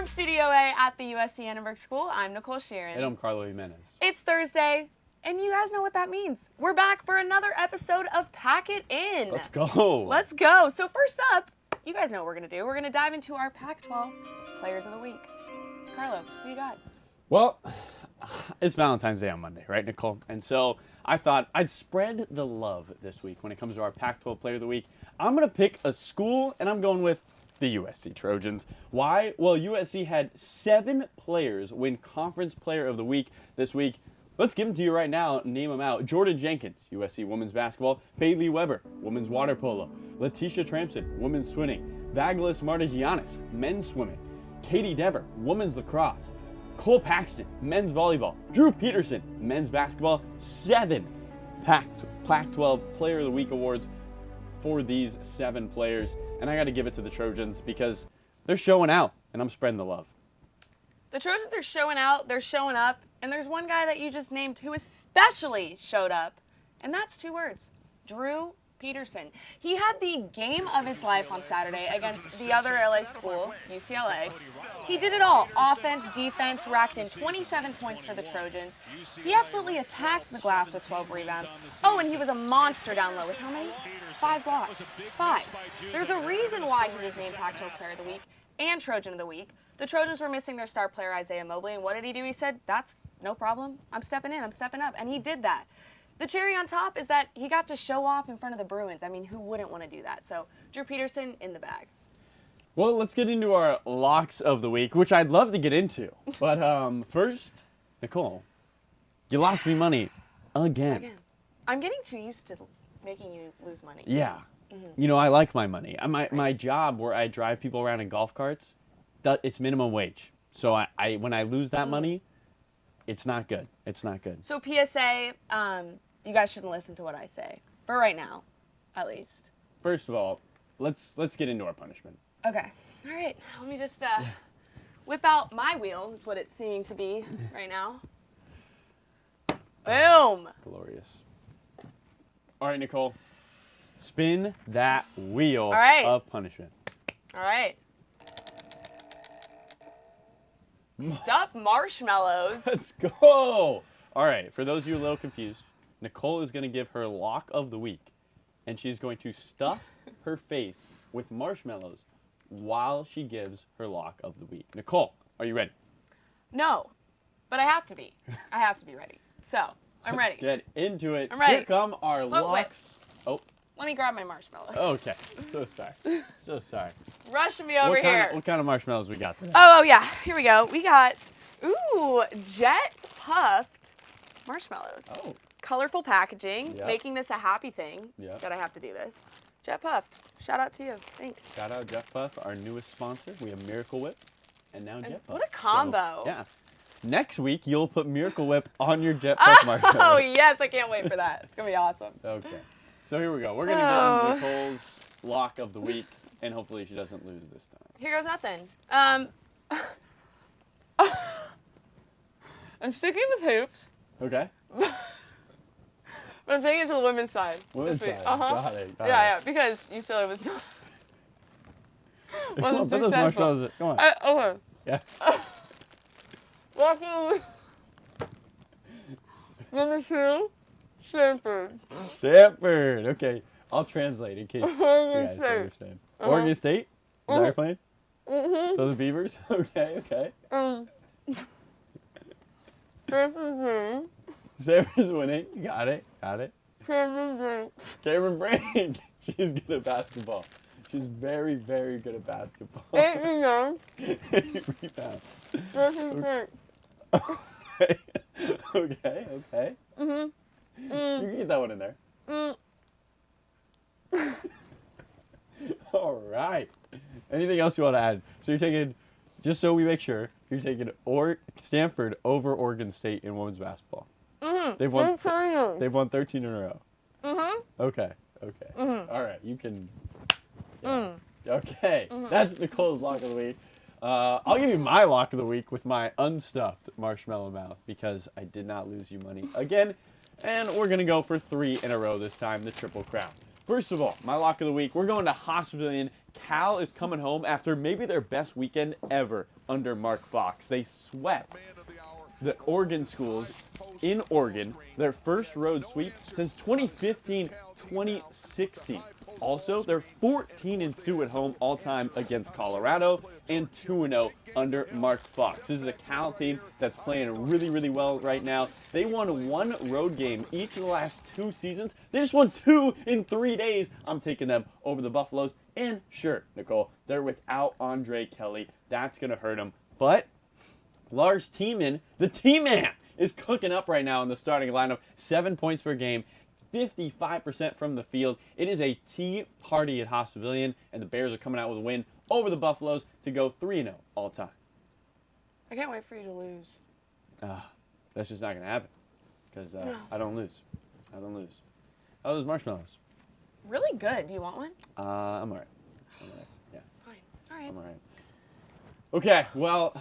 From Studio A at the USC Annenberg School, I'm Nicole Sheeran. And I'm Carlo Jimenez. It's Thursday, and you guys know what that means. We're back for another episode of Pac It In. Let's go. Let's go. So first up, you guys know what we're going to do. We're going to dive into our Pac-12 Players of the Week. Carlo, who you got? Well, it's Valentine's Day on Monday, right, Nicole? And so I thought I'd spread the love this week when it comes to our Pac-12 Player of the Week. I'm going to pick a school, and I'm going with the USC Trojans. Why? Well, USC had 7 players win Conference Player of the Week this week. Let's give them to you right now. Name them out. Jordan Jenkins, USC women's basketball. Bailey Weber, women's water polo. Letitia Trampson, women's swimming. Vaglis Martigianis, men's swimming. Katie Dever, women's lacrosse. Cole Paxton, men's volleyball. Drew Peterson, men's basketball. 7 Pac-12 Player of the Week awards for these 7 players. And I got to give it to the Trojans because they're showing out, and I'm spreading the love. The Trojans are showing out, they're showing up, and there's one guy that you just named who especially showed up, and that's 2 words, Drew Peterson. He had the game of his life on Saturday against the other LA school, UCLA. He did it all, offense, defense, racked in 27 points for the Trojans. He absolutely attacked the glass with 12 rebounds. Oh, and he was a monster down low with how many? 5 blocks. 5. There's a reason why he was named Pac-12 Player of the Week and Trojan of the Week. The Trojans were missing their star player, Isaiah Mobley, and what did he do? He said, that's no problem. I'm stepping in. I'm stepping up. And he did that. The cherry on top is that he got to show off in front of the Bruins. I mean, who wouldn't want to do that? So, Drew Peterson in the bag. Well, let's get into our locks of the week, which I'd love to get into. But first, Nicole, you lost me money again. I'm getting too used to making you lose money. Yeah. Mm-hmm. You know, I like my money. My job where I drive people around in golf carts, it's minimum wage. So I when I lose that money, it's not good. It's not good. So PSA, you guys shouldn't listen to what I say. For right now, at least. First of all, let's get into our punishment. Okay. All right. Let me just whip out my wheel, is what it's seeming to be right now. Boom. Glorious. All right, Nicole. Spin that wheel of punishment. All right. Stuffed marshmallows. Let's go. All right. For those of you a little confused, Nicole is going to give her lock of the week, and she's going to stuff her face with marshmallows while she gives her lock of the week. Nicole, are you ready? No, but I have to be. I have to be ready. So, I'm ready. Let's get into it. I'm ready. Here come our locks. Wait. Let me grab my marshmallows. Okay. So sorry. So sorry. Rushing me over here. What kind of marshmallows we got today? Oh, yeah. Here we go. We got, jet puffed marshmallows. Oh. Colorful packaging, making this a happy thing that I have to do this. Jet Puffed. Shout out to you. Thanks. Shout out Jet Puff, our newest sponsor. We have Miracle Whip and now Jet Puff. What a combo. So, yeah. Next week, you'll put Miracle Whip on your Jet Puff marshmallow. Oh, yes. I can't wait for that. It's going to be awesome. Okay. So here we go. We're going to get into Nicole's lock of the week, and hopefully she doesn't lose this time. Here goes nothing. I'm sticking with hoops. Okay. I'm taking it to the women's side. Women's side. Got it. Yeah, because UCLA was not. Come on, put those marshmallows. Come on. Okay. Yeah. Number 2, Stanford. Stanford. Okay. I'll translate in case you guys don't understand. Oregon State? Is that your plan? Mm-hmm. So the Beavers? Okay. Stanford's winning. Stanford's winning. Got it. Cameron Brink. She's good at basketball. She's very, very good at basketball. 8 rebounds. 8 rebounds. Okay. You can get that one in there. All right. Anything else you want to add? So you're taking, just so we make sure, you're taking Stanford over Oregon State in women's basketball. They've won 13 in a row. Okay. All right. You can. Yeah. Okay. That's Nicole's lock of the week. I'll give you my lock of the week with my unstuffed marshmallow mouth because I did not lose you money again. And we're going to go for 3 in a row this time, the Triple Crown. First of all, my lock of the week, we're going to Hospital. Cal is coming home after maybe their best weekend ever under Mark Fox. They swept the Oregon schools in Oregon, their first road sweep since 2015-2016. Also, they're 14-2 at home all-time against Colorado and 2-0 under Mark Fox. This is a Cal team that's playing really, really well right now. They won one road game each of the last 2 seasons. They just won 2 in 3 days. I'm taking them over the Buffaloes. And sure, Nicole, they're without Andre Kelly. That's going to hurt them. But Lars Tiemann, the T-Man, is cooking up right now in the starting lineup. 7 points per game. 55% from the field. It is a tea party at Hospitalian, and the Bears are coming out with a win over the Buffaloes to go 3-0 all time. I can't wait for you to lose. That's just not going to happen because I don't lose. I don't lose. Oh, those marshmallows. Really good. Do you want one? I'm all right. Yeah. Fine. All right. I'm all right. Okay, well,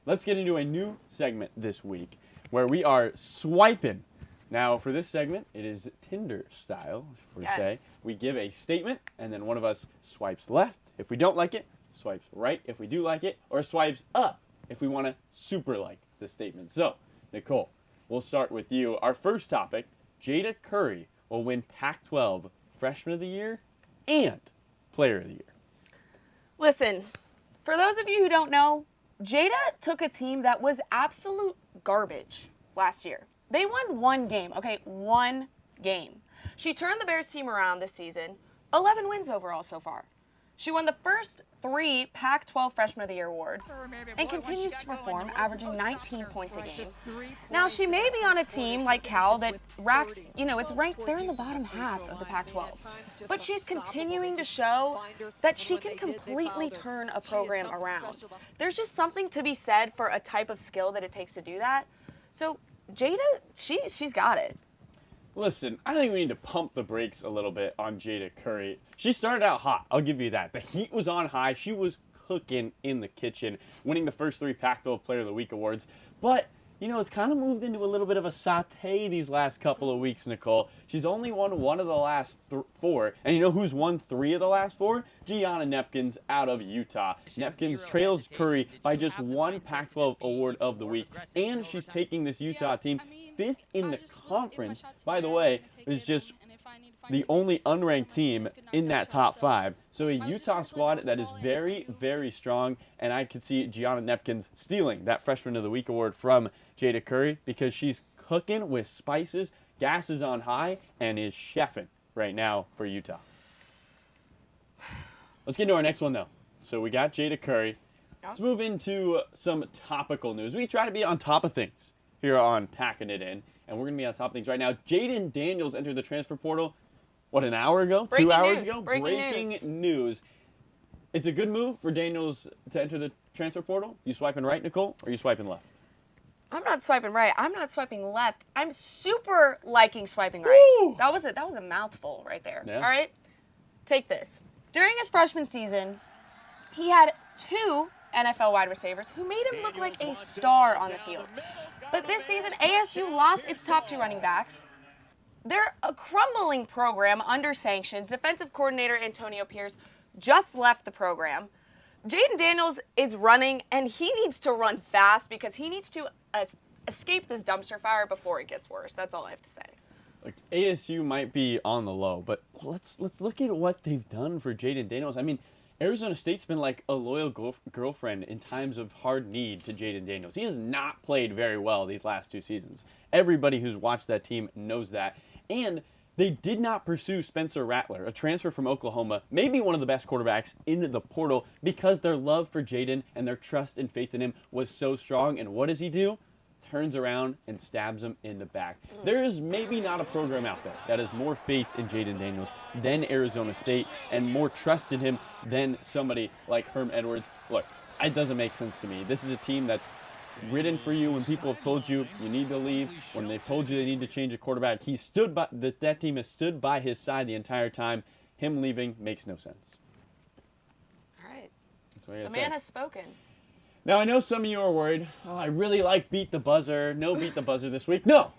let's get into a new segment this week where we are swiping. Now, for this segment, it is Tinder style, we say. We give a statement, and then one of us swipes left if we don't like it, swipes right if we do like it, or swipes up if we want to super like the statement. So, Nicole, we'll start with you. Our first topic, Jada Curry will win Pac-12 Freshman of the Year and Player of the Year. Listen, for those of you who don't know, Jada took a team that was absolute garbage last year. They won one game, okay, one game. She turned the Bears team around this season, 11 wins overall so far. She won the first 3 Pac-12 Freshman of the Year awards and continues to perform, averaging 19 points a game. Now, she may be on a team like Cal that racks, it's ranked, they're in the bottom half of the Pac-12. But she's continuing to show that she can completely turn a program around. There's just something to be said for a type of skill that it takes to do that. So Jada, she's got it. Listen, I think we need to pump the brakes a little bit on Jada Curry. She started out hot, I'll give you that. The heat was on high. She was cooking in the kitchen, winning the first 3 Pac-12 Player of the Week awards. But, it's kind of moved into a little bit of a sauté these last couple of weeks, Nicole. She's only won 1 of the last 4. And you know who's won 3 of the last 4? Gianna Nepkins out of Utah. Nepkins trails Curry by just 1 Pac-12 award of the week. And she's taking this Utah team 5th in the conference. By the way, is just the only unranked team in that top 5. So a Utah squad that is very, very strong. And I could see Gianna Nepkins stealing that Freshman of the Week award from Jada Curry because she's cooking with spices, gas is on high, and is chefing right now for Utah. Let's get into our next one, though. So we got Jada Curry. Let's move into some topical news. We try to be on top of things here on Packing It In, and we're going to be on top of things right now. Jaden Daniels entered the transfer portal, an hour ago? Breaking 2 hours news. ago? Breaking news. It's a good move for Daniels to enter the transfer portal. You swiping right, Nicole, or you swiping left? I'm not swiping right. I'm not swiping left. I'm super liking swiping right. Woo! That was a mouthful right there. Yeah. All right? Take this. During his freshman season, he had 2 NFL wide receivers who made him look like a star on the field. But this season, ASU lost its top 2 running backs. They're a crumbling program under sanctions. Defensive coordinator Antonio Pierce just left the program. Jaden Daniels is running, and he needs to run fast because he needs to escape this dumpster fire before it gets worse. That's all I have to say. Like, ASU might be on the low, but let's look at what they've done for Jaden Daniels. I mean, Arizona State's been like a loyal girlfriend in times of hard need to Jaden Daniels. He has not played very well these last 2 seasons. Everybody who's watched that team knows that. And they did not pursue Spencer Rattler, a transfer from Oklahoma, maybe one of the best quarterbacks in the portal, because their love for Jaden and their trust and faith in him was so strong. And what does he do? Turns around and stabs him in the back. There is maybe not a program out there that has more faith in Jaden Daniels than Arizona State and more trust in him than somebody like Herm Edwards. Look, it doesn't make sense to me. This is a team that's ridden for you when people have told you you need to leave, when they've told you they need to change a quarterback. That team has stood by his side the entire time. Him leaving makes no sense. All right. That's what I gotta The say. man has spoken. Now, I know some of you are worried. Oh, I really like Beat the Buzzer. No Beat the Buzzer this week. No,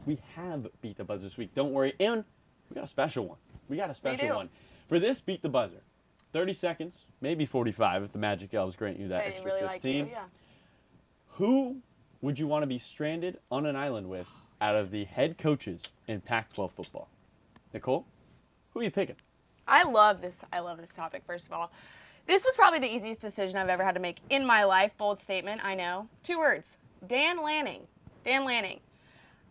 we have Beat the Buzzer this week. Don't worry. And we got a special one. We got a special do. one. For this, beat the buzzer. 30 seconds, maybe 45 if the Magic Elves grant you that They extra really 15. like you, yeah. Who would you want to be stranded on an island with out of the head coaches in Pac-12 football? Nicole, who are you picking? I love this topic, first of all. This was probably the easiest decision I've ever had to make in my life. Bold statement, I know. 2 words. Dan Lanning. Dan Lanning.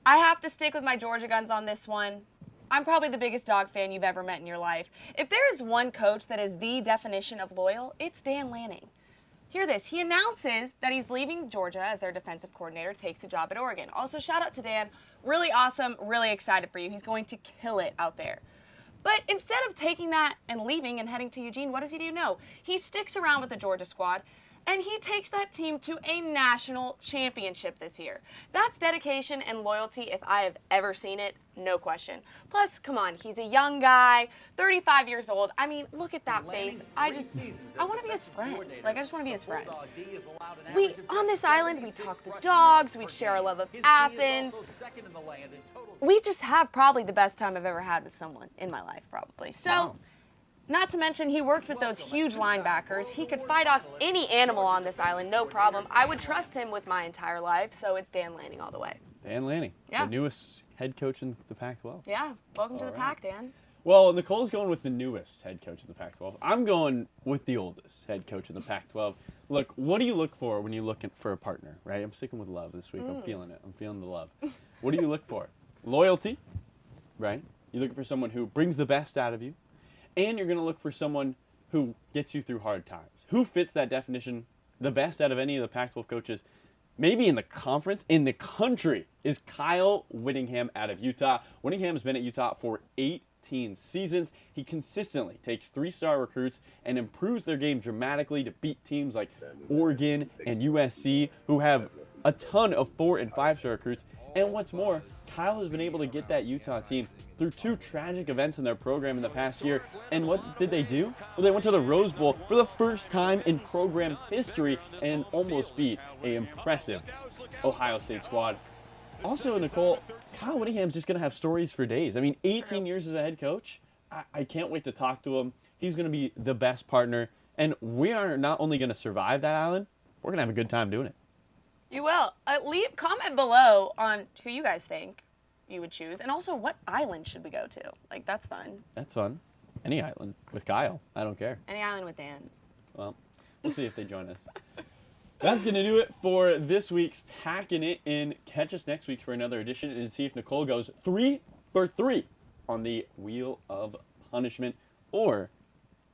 I have to stick with my Georgia guns on this one. I'm probably the biggest dog fan you've ever met in your life. If there is one coach that is the definition of loyal, it's Dan Lanning. Hear this. He announces that he's leaving Georgia as their defensive coordinator, takes a job at Oregon. Also, shout out to Dan. Really awesome. Really excited for you. He's going to kill it out there. But instead of taking that and leaving and heading to Eugene, what does he do? No. He sticks around with the Georgia squad, and he takes that team to a national championship this year. That's dedication and loyalty if I have ever seen it, no question. Plus, come on, he's a young guy, 35 years old. I mean, look at that face. I want to be his friend. Like, I just want to be his friend. On this island, we talk the dogs, we share our love of Athens. We just have probably the best time I've ever had with someone in my life, probably. So. Wow. Not to mention, he worked with those huge linebackers. He could fight off any animal on this island, no problem. I would trust him with my entire life, so it's Dan Lanning all the way. Dan Lanning, Yeah. the newest head coach in the Pac-12. Yeah, welcome to the All pack, Dan. Well, Nicole's going with the newest head coach in the Pac-12. I'm going with the oldest head coach in the Pac-12. Look, what do you look for when you're looking for a partner, right? I'm sticking with love this week. I'm feeling it. I'm feeling the love. What do you look for? Loyalty, right? You're looking for someone who brings the best out of you. And you're going to look for someone who gets you through hard times. Who fits that definition the best out of any of the Pac-12 coaches, maybe in the conference, in the country, is Kyle Whittingham out of Utah. Whittingham's been at Utah for 18 seasons. He consistently takes 3-star recruits and improves their game dramatically to beat teams like Oregon and USC, who have a ton of 4- and 5-star recruits. And what's more, Kyle has been able to get that Utah team through 2 tragic events in their program in the past year. And what did they do? Well, they went to the Rose Bowl for the first time in program history and almost beat an impressive Ohio State squad. Also, Nicole, Kyle Whittingham's just going to have stories for days. I mean, 18 years as a head coach. I can't wait to talk to him. He's going to be the best partner. And we are not only going to survive that island, we're going to have a good time doing it. You will. Leave comment below on who you guys think you would choose, and also what island should we go to? Like, that's fun. That's fun. Any island with Kyle. I don't care. Any island with Dan. Well, we'll see if they join us. That's going to do it for this week's Packing It In. Catch us next week for another edition and see if Nicole goes 3 for 3 on the Wheel of Punishment. Or,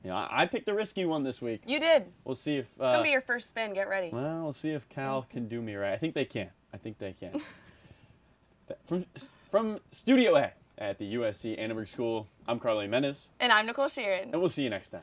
I picked the risky one this week. You did. We'll see if... It's going to be your first spin. Get ready. Well, we'll see if Cal can do me right. I think they can. From Studio A at the USC Annenberg School, I'm Carly Menace. And I'm Nicole Sheeran. And we'll see you next time.